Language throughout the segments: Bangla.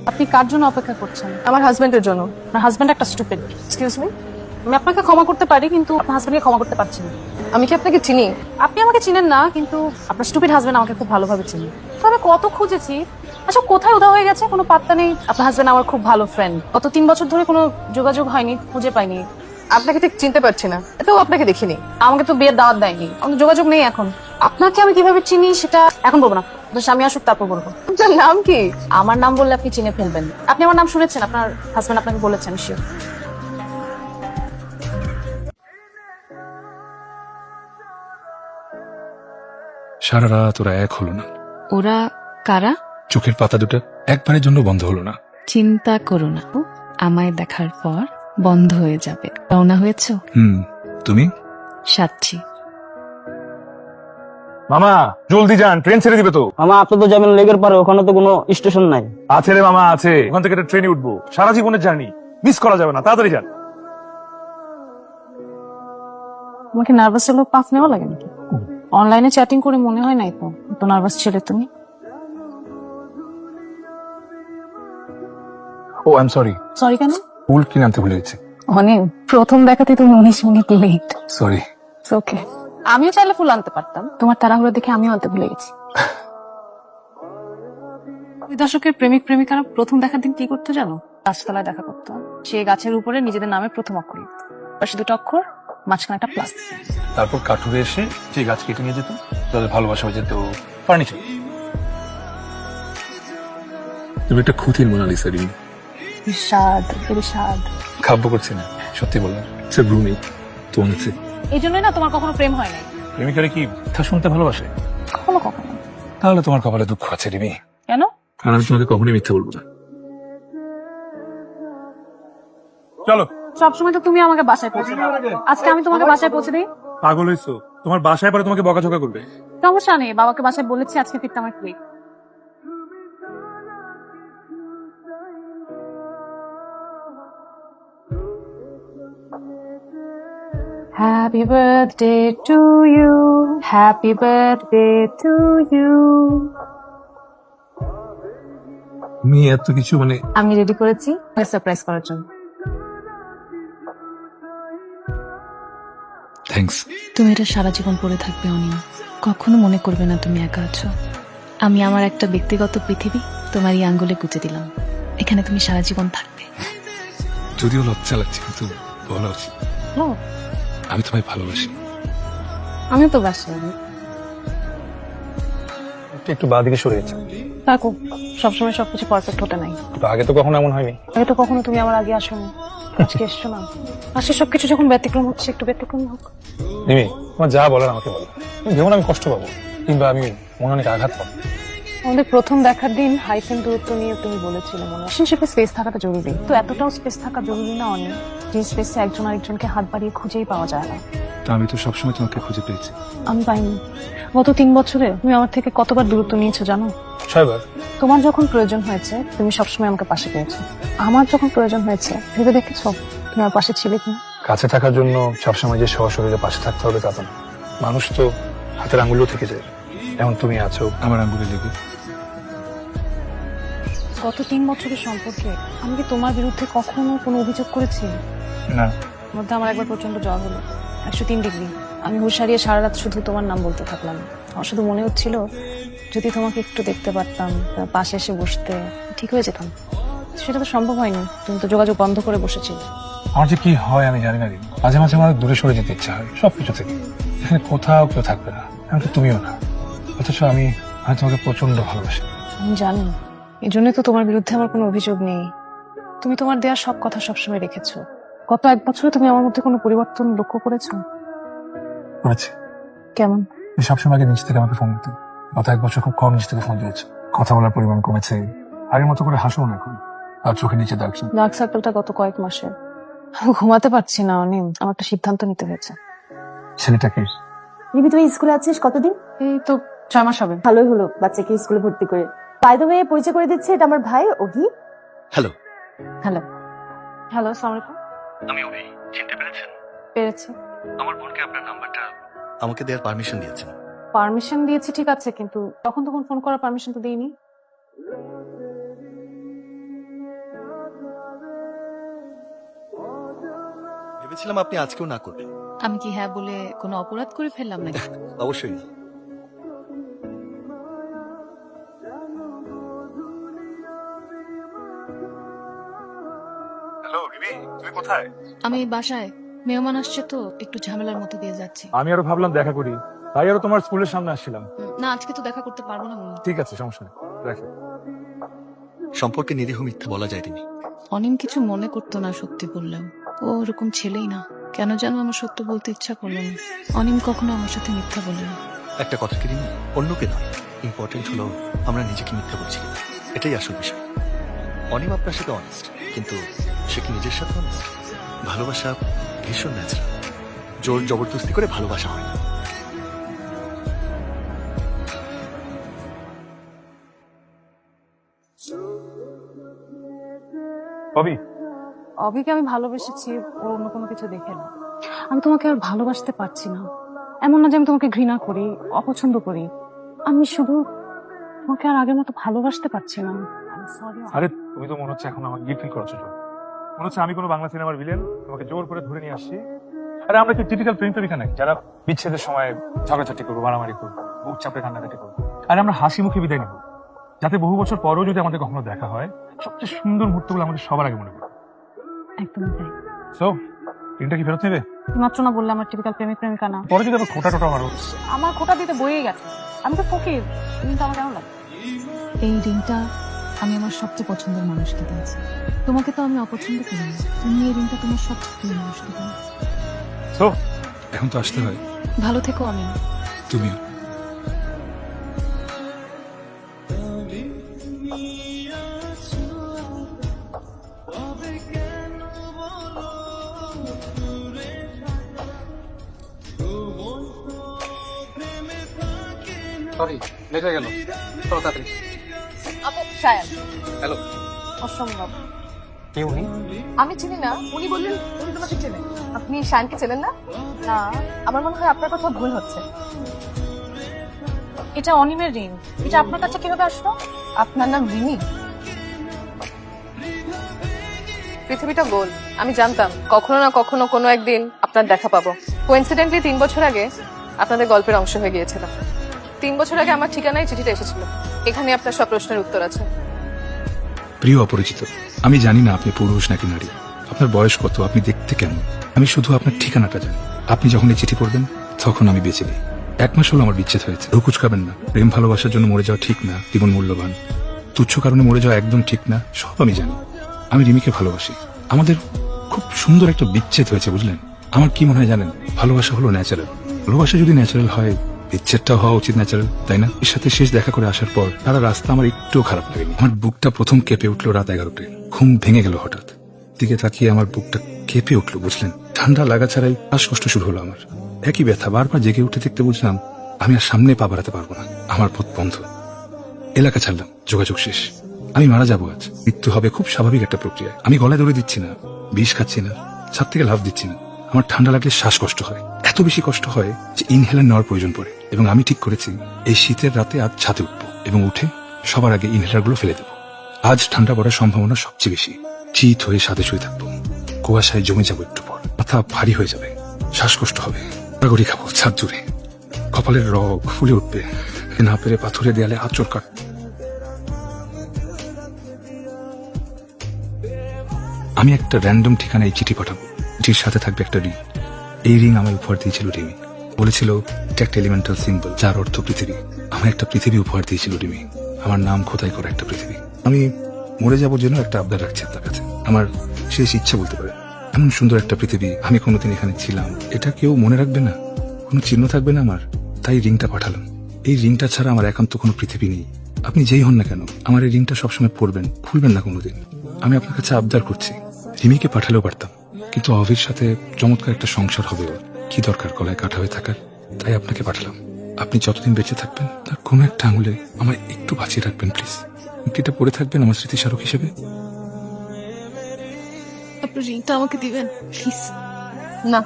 আপনি কার জন্য অপেক্ষা করছেন? আমার হাজবেন্ডের জন্য। আপনার হাজবেন্ড একটা স্টুপিড। এক্সকিউজ মি, আমি আপনাকে ক্ষমা করতে পারি, কিন্তু আপনার হাজবেন্ডকে ক্ষমা করতে পারছি না। আমি কি আপনাকে চিনি? আপনি আমাকে চিনেন না, কিন্তু আপনার স্টুপিড হাজবেন্ড আমাকে খুব ভালোভাবে চিনি। তবে কত খুঁজেছি, আচ্ছা কোথায় উধাও হয়ে গেছে কোনো পাত্তা নেই। আপনার হাজবেন্ড আমার খুব ভালো ফ্রেন্ড, গত 3 বছর ধরে কোনো যোগাযোগ হয়নি, খুঁজে পাইনি। আপনাকে ঠিক চিনতে পারছি না, এটাও আপনাকে দেখিনি। আমাকে তো বিয়ের দাওয়াত দেয়নি, আমাদের যোগাযোগ নেই এখন। আপনাকে আমি কিভাবে চিনি সেটা এখন বলবো না, আপনার স্বামী আসুক তারপর বলবো। আপনার নাম কি? আমার নাম বললে আপনি চিনে ফেলবেন। আপনি আমার নাম শুনেছেন, আপনার হাজবেন্ড আপনাকে বলেছেন শিওর। সারা রাত ওরা এক হলো না। ওরা কারা? চোখের পাতা দুটো একবারের জন্য বন্ধ হলো না। চিন্তা করো না, আমায় দেখার পর বন্ধ হয়ে যাবে। রওনা হয়েছ? তুমি? সাচ্ছি। মামা জলদি যান, ট্রেন ছেড়ে দিবে তো। মামা আপনি তো যাবেন লেগের পারে, ওখানে তো কোনো স্টেশন নাই। আছে রে মামা, আছে। ওখান থেকে একটা ট্রেনে উঠবো, সারা জীবনের জার্নি মিস করা যাবে না, তাড়াতাড়ি যান। তোমাকে নার্ভাস হলেও পাফ নেওয়া লাগে নাকি? অনলাইনে চ্যাটিং করে মনে হয় নাই তো তো নার্ভাস ছিলে তুমি। ও আই এম সরি। সরি কেন? ফুল কিনে আনতে ভুলে গেছি। অনেক প্রথম দেখাতে তুমি 19 মিনিট লেট। সরি। ওকে, আমিও চাইলে ফুল আনতে পারতাম, তোমার তাড়াহুড়ো দেখে আমিও আনতে ভুলে গেছি। দুই দশকের প্রেমিক প্রেমিকারা প্রথম দেখার দিন কি করতে জানো? গাছতলায় দেখা করতো। সে গাছের উপরে নিজেদের নামে প্রথম অক্ষর লিখত, পাশে দুটো অক্ষর, মাঝখানে একটা প্লাস। তারপর কাঠুরে এসে যে গাছ কেটে নিয়ে যেত, তাদের ভালোবাসা হয়ে যেত ফার্নিচার। তুমি একটা খুঁতির মোনালিসা রিমি। বিষাদ, বিষাদ। খাব্য করছি না, সত্যি বললাম। সে ব্রুনি তোমার কাছে। এই জন্যই না তোমার কখনো প্রেম হয় নাই। প্রেমিকারে কি কথা শুনতে ভালোবাসে? কখনো কখনো। তাহলে তোমার কপালে দুঃখ আছে রিমি। কেন? কারণ আমি তোমাকে কখনোই মিথ্যা বলবো না। চলো। সবসময় তো তুমি আমাকে বাসায় পৌঁছে দাও, আজকে আমি তোমাকে বাসায় পৌঁছে দিই। পাগল হইছো? তোমার বাসায় পরে তোমাকে বকাঝকা করবে। সমস্যা নেই, বাবাকে বাসায় বলেছি আজকে ফিরতে আমার quick. Happy birthday to you, happy birthday to you. তুমি এত কিছু মানে। আমি রেডি করেছি সারপ্রাইজ করার জন্য। থ্যাঙ্কস। তুমি এটা সারা জীবন পড়ে থাকবে অনিম, কখনো মনে করবে না তুমি একা আছো। আমি আমার একটা ব্যক্তিগত পৃথিবী তোমার এই আঙ্গুলে গুঁজে দিলাম, এখানে তুমি সারা জীবন থাকবে। যদিও লজ্জা লাগছে, কিন্তু বলা উচিত। ও, আমি তোমায় ভালোবাসি। আমি তো বাসায় একটু বাঁ দিকে সরে গেছে। থাকো, সবসময় সবকিছু পারফেক্ট হতে নাই। আগে তো কখনো এমন হয়নি। আগে তো কখনো তুমি আমার আগে আসোনি, আজকে এসছো না। আজকে সবকিছু যখন ব্যতিক্রম হচ্ছে, একটু ব্যতিক্রম হোক। রিমি, তোমার যা বলার আমাকে বলো। তুমি ভেবো না আমি কষ্ট পাবো, কিংবা আমি মনে অনেক আঘাত পাবো। আমাদের প্রথম দেখার দিন হাইফেন দূরত্ব নিয়ে তুমি বলেছিলে মনে হয় রিলেশনশিপে স্পেস থাকাটা জরুরি, তো এতটাও স্পেস থাকা জরুরি না অনেক, যে স্পেসে একজন আরেকজনকে হাত বাড়িয়ে খুঁজেই পাওয়া যায় না। তা আমি তো সবসময় তোমাকে খুঁজে পেয়েছি। আমি পাইনি। গত 3 বছরে তুমি আমার থেকে কতবার দূরত্ব নিয়েছো জানো? 6 বার। তোমার যখন প্রয়োজন হয়েছে তুমি সবসময় আমাকে পাশে পেয়েছো, আমার যখন প্রয়োজন হয়েছে ভেবে দেখেছো তুমি আমার পাশে ছিলে কিনা? কাছে থাকার জন্য সবসময় যে সশরীরে পাশে থাকতে হবে তা তো না। মানুষ তো হাতের আঙ্গুলও থেকে যায়, এমন তুমি আছো আমার আঙ্গুলে লেগে। গত 3 বছরের সম্পর্কে আমি কি তোমার বিরুদ্ধে কখনো কোনো অভিযোগ করেছি? না। মধ্যে আমার একবার প্রচন্ড জ্বর হলো, 103 ডিগ্রি। আমি হুঁশ হারিয়ে সারা রাত শুধু তোমার নাম বলতে থাকলাম। আমার শুধু মনে হচ্ছিল যদি তোমাকে একটু দেখতে পারতাম, পাশে এসে বসতে, ঠিক হয়ে যেতাম। সেটা তো সম্ভব হয়নি, তুমি তো যোগাযোগ বন্ধ করে বসেছিলে। আমার যে কি হয় আমি জানি না রিমি। মাঝে মাঝে আমার দূরে সরে যেতে ইচ্ছা হয় সবকিছু থেকে। এখানে কোথাও কেউ থাকবে না, এমনকি তুমিও না, অথচ আমি তোমাকে প্রচন্ড ভালোবাসি। আমি জানি, এই জন্যই তো তোমার বিরুদ্ধে আমার কোনো অভিযোগ নেই। তুমি তোমার দেওয়ার সব কথা সবসময় রেখেছো। গত 1 বছরে তুমি আমার মধ্যে কোনো পরিবর্তন লক্ষ্য করেছো? করেছি। কেমন? তুমি সবসময় আগে নিজ থেকে আমাকে ফোন দিতে, গত 1 বছর খুব কম নিজ থেকে ফোন দিয়েছো। কথা বলার পরিমাণ কমেছে, আগের মতো করে হাসো না এখন, আর চোখের নিচে দাগছে। ডার্ক সার্কেলটা গত কয়েক মাসে। ঘুমাতে পারছি না অনিম, আমার একটা সিদ্ধান্ত নিতে হয়েছে। ছেলেটাকে রিমি তুই স্কুলে আছিস কতদিন? এই তো 6 মাস হবে। ভালোই হলো বাচ্চাকে স্কুলে ভর্তি করে। বাই দ্য ওয়ে পরিচয় করে দিচ্ছে, এটা আমার ভাই অভি। হ্যালো। হ্যালো হ্যালো, আসসালামু আলাইকুম। আমি অভি, চিনতে পেরেছেন? পেরেছি। আমার বোনকে আপনার নাম্বারটা আমাকে দেওয়ার পারমিশন দিয়েছেন। পারমিশন দিয়েছি ঠিক আছে, কিন্তু তখন ফোন করার পারমিশন তো দেইনি। ভেবেছিলাম আপনি আজকেও না করবেন। আমি কি হ্যাঁ বলে কোনো অপরাধ করে ফেললাম নাকি? অবশ্যই না। হ্যালো রিমি, তুমি কোথায়? আমি বাসায়, মেহমান আসছে তো একটু ঝামেলার মধ্যে দিয়ে যাচ্ছি। আমি আরো ভাবলাম দেখা করি, তাই আরো তোমার স্কুলের সামনে আসছিলাম। না, আজকে তো দেখা করতে পারবো না মনি। ঠিক আছে, সমস্যা নেই, রাখি। সম্পর্কে নিরীহ মিথ্যা বলা যায় তিনি। অনিম কিছু মনে করতো না সত্যি বললেও। ও ওরকম ছেলেই না। কেন যেন আমার সত্য বলতে ইচ্ছা করলো না। অনিম কখনো আমার সাথে মিথ্যা বলে না। একটা কথা কি রিমি, অন্যকে নয়, ইম্পর্টেন্ট হলো আমরা নিজেকে মিথ্যা বলছি কিনা। এটাই আসল বিষয়। অনিম আপনার সাথে অনেস্ট, কিন্তু সে কি নিজের সাথে অনেস্ট? ভালোবাসা ভীষণ ন্যাচারাল, জোর জবরদস্তি করে ভালোবাসা হয় না। কবি, অভিকে আমি ভালোবেসেছি, ও অন্য কোনো কিছু দেখে না। আমি তোমাকে আর ভালোবাসতে পারছি না। এমন না যে আমি তোমাকে ঘৃণা করি, অপছন্দ করি। আমি শুধু তোমাকে আর আগের মতো ভালোবাসতে পারছি না। সরি। আরে তুমি তো মনে হচ্ছে এখন আমার গিফট ফিল করছো। মনে হচ্ছে আমি কোনো বাংলা সিনেমার ভিলেন, তোমাকে জোর করে ধরে নিয়ে আসছি। আরে আমরা কি টিপিক্যাল প্রেম প্রেমিকা নাকি যারা বিচ্ছেদের সময় ঝগড়াঝাটি করবো, মারামারি করবো, বুক চাপড়ে কান্নাকাটি করবো? আরে আমরা হাসি মুখে বিদায় নেবো, যাতে বহু বছর পরেও যদি আমাদের কখনো দেখা হয়, সবচেয়ে সুন্দর মুহূর্তগুলো আমাদের সবার আগে মনে পড়ে। একদমই তাই। সো ঋণটা কি ফেরত নেবে? মাত্র না বললে আমার টিপিক্যাল প্রেমিক প্রেমিকা না। পরে যদি আবার খোটা টোটা মারো। আমার খোটা দিতে বইয়ে গেছে। আমি তো ফকির, কিন্তু আমার কেন লাগে? এই ঋণটা আমি আমার সবচেয়ে পছন্দের মানুষকে দিয়েছি। তোমাকে তো আমি অপছন্দ করি না। তুমি এই ঋণটা তোমার সবচেয়ে প্রিয় মানুষকে দিও। সো এখন তো আসতে হয়। ভালো থেকো আমি। তুমিও। সরি, লেট হয়ে গেল, চলো তাড়াতাড়ি। আপু শায়ান। হ্যালো, অসম্ভব। কে উনি? আমি চিনি না, উনি বললেন উনি তোমাকে চেনেন। আপনি শায়ানকে চেনেন না? না, আমার মনে হয় আপনার কথা ভুল হচ্ছে। এটা অনিমের ঋণ। এটা আপনার কাছে কিভাবে আসলো? আপনার নাম রিমি? পৃথিবীটা গোল। আমি জানতাম কখনো না কখনো কোনো একদিন আপনার দেখা পাবো। কোইন্সিডেন্টলি 3 বছর আগে আপনাদের গল্পের অংশ হয়ে গিয়েছিলাম। 3 বছর আগে আমার ঠিকানায় চিঠিটা এসেছিল। এখানে আপনার সব প্রশ্নের উত্তর আছে। প্রিয় অপরিচিত, আমি জানি না আপনি পুরুষ নাকি নারী, আপনার বয়স কত, আপনি দেখতে কেমন। আমি শুধু আপনার ঠিকানাটা জানি। আপনি যখন এই চিঠি পড়বেন তখন আমি বেঁচে নেই। 1 মাস হলো আমার বিচ্ছেদ হয়েছে। রুকুচকাবেন না। প্রেম ভালোবাসার জন্য মরে যাওয়া ঠিক না, জীবন মূল্যবান। তুচ্ছ কারণে মরে যাওয়া একদম ঠিক না, সব আমি জানি। আমি রিমিকে ভালোবাসি। আমাদের খুব সুন্দর একটা বিচ্ছেদ হয়েছে, বুঝলেন? আমার কি মনে হয় জানেন, ভালোবাসা হলো ন্যাচারাল। ভালোবাসা যদি ন্যাচারাল হয়, বিচ্ছেদটা হওয়া উচিত ন্যাচারাল, তাই না? এর সাথে শেষ দেখা করে আসার পর সারা রাস্তা আমার একটুও খারাপ লাগেনি। আমার বুকটা প্রথম কেঁপে উঠলো রাত 11টায়। ঘুম ভেঙে গেল হঠাৎ। দিকে তাকিয়ে আমার বুকটা কেঁপে উঠলো, বুঝলেন? ঠান্ডা লাগা ছাড়াই শ্বাসকষ্ট শুরু হলো আমার। একই ব্যথা বারবার জেগে উঠে দেখতে বুঝলাম আমি আর সামনে পা বাড়াতে পারবো না। আমার পথ বন্ধ। এলাকা ছাড়লাম, যোগাযোগ শেষ। আমি মারা যাবো আজ। মৃত্যু হবে খুব স্বাভাবিক একটা প্রক্রিয়া। আমি গলায় দড়ি দিচ্ছি না, বিষ খাচ্ছি না, ছাদ থেকে লাফ দিচ্ছি না। আমার ঠান্ডা লাগলে শ্বাসকষ্ট হয়, এত বেশি কষ্ট হয় যে ইনহেলার নেওয়ার প্রয়োজন পড়ে। এবং আমি ঠিক করেছি এই শীতের রাতে আজ ছাদে উঠবো এবং উঠে সবার আগে ইনহেলার গুলো ফেলে দেবো। আজ ঠান্ডা পড়ার সম্ভাবনা সবচেয়ে বেশি। চিত হয়ে সাথে শুয়ে থাকবো, কুয়াশায় জমে যাবো, একটু পর মাথা ভারী হয়ে যাবে, শ্বাসকষ্ট হবে, গড়ি খাবো ছাদ জুড়ে, কপালের রগ ফুলে উঠবে, না পেরে পাথরের দেয়ালে আঁচড় কাট। আমি একটা র্যান্ডম ঠিকানায় চিঠি পাঠাবো, চিঠির সাথে থাকবে একটা রিং। এই রিং আমায় উপহার দিয়েছিল রিমি। বলেছিল এটা একটা এলিমেন্টাল সিম্বল, যার অর্থ পৃথিবী। আমার একটা পৃথিবী উপহার দিয়েছিল রিমি, আমার নাম খোদাই করা একটা পৃথিবী। আমি মরে যাবো যেন একটা আবদার রাখছি আপনার কাছে, আমার শেষ ইচ্ছা বলতে পারে। এমন সুন্দর একটা পৃথিবী, আমি কোনোদিন এখানে ছিলাম, এটা কেউ মনে রাখবে না, কোনো চিহ্ন থাকবে না আমার। তাই রিংটা পাঠালাম। এই রিংটা ছাড়া আমার একান্ত কোনো পৃথিবী নেই। আপনি যেই হন না কেন, আমার এই রিংটা সবসময় পরবেন, ভুলবেন না কোনোদিন। আমি আপনার কাছে আবদার করছি। রিমিকে পাঠালেও পারতাম, কিন্তু অভির সাথে চমৎকার একটা সংসার হবে ওর। কি দরকার গলায় কাটা হয়ে থাকার? তাই আপনাকে পাঠালাম। আপনি যতদিন বেঁচে থাকবেন তার কোনো একটা আঙুলে আমায় একটু বাঁচিয়ে রাখবেন প্লিজ। এটা পড়ে থাকবেন আমার স্মৃতিস্মারক হিসেবে। আপনার ঋণটা আমাকে দিবেন প্লিজ। না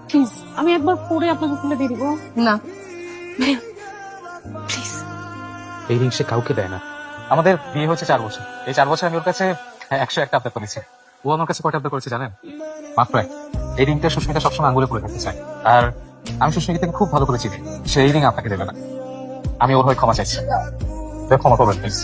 প্লিজ, আমি একবার পড়ে আপনাকে খুলে দিয়ে দিব। না, প্লিজ। এই রিং সে কাউকে দেয় না। আমাদের বিয়ে হচ্ছে 4 বছর। এই 4 বছর আমি ওর কাছে 101টা আবদার করেছি। ও আমার কাছে কয়টা আবদার করেছে জানেন? মাত্র এই রিংটা সুস্মিতা সবসময় আঙ্গুলে পরে থাকতে চায়, আর আমি সুস্মিতাকে খুব ভালো করে চিনি, সে এই রিং আপনাকে দেবে না। আমি ওর হয়ে ক্ষমা চাইছি, ক্ষমা করবেন প্লিজ।